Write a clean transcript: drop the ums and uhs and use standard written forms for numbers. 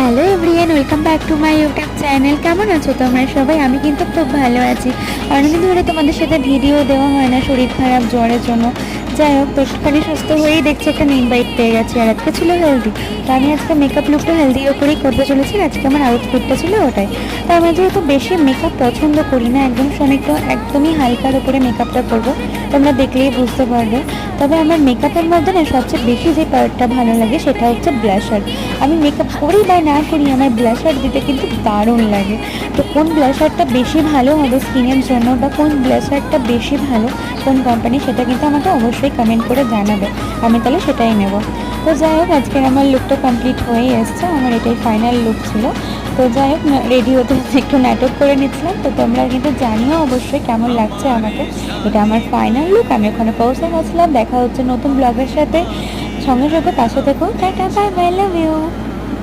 Hello everyone, welcome back to my YouTube channel. কেমন আছো তোমরা সবাই? আমি কিন্তু খুব ভালো আছি। অনেকদিন ধরে তোমাদের সাথে ভিডিও দেওয়া হয় না, শরীর খারাপ, জ্বরের জন্য। যাই হোক, তো একটুখানি সুস্থ হয়েই দেখছি একটা নিম বাইট পেয়ে গেছি। আর আজকে ছিল হেলদি, তো আমি আজকে মেকআপ লুকটা হেলদির ওপরেই করতে চলেছি। আজকে আমার আউটফিটটা ছিল ওটাই। তো আমি যেহেতু বেশি মেকআপ পছন্দ করি না, একদমই হালকার ওপরে মেকআপটা করবো, তোমরা দেখলেই বুঝতে পারবে। তবে আমার মেকআপের মধ্যে না সবচেয়ে বেশি যে পার্টটা ভালো লাগে সেটা হচ্ছে ব্লাশার। আমি মেকআপ করি বা না করি, আমার ব্লাশার দিতে কিন্তু দারুণ লাগে। তো কোন ব্লাশারটা বেশি ভালো হবে স্কিনের জন্য, বা কোন ব্লাশারটা বেশি ভালো, কোন কোম্পানি, সেটা কিন্তু আমাকে অবশ্যই কমেন্ট করে জানাবে। আমি তাহলে সেটাই নেব। তো যাই হোক, আজকের আমার লুকটা কমপ্লিট হয়ে এসছে, আমার এটাই ফাইনাল লুক ছিল। তো যাই হোক, রেডি হতে একটু নাটক করে নিচ্ছিলাম। তো তোমরা কিন্তু জানিও অবশ্যই কেমন লাগছে আমাকে। এটা আমার ফাইনাল লুক। আমি ওখানে পৌঁছে গেছিলাম। দেখা হচ্ছে নতুন ব্লগের সাথে। সঙ্গে সঙ্গে পাশে থেকো। Tata, bye bye, love you.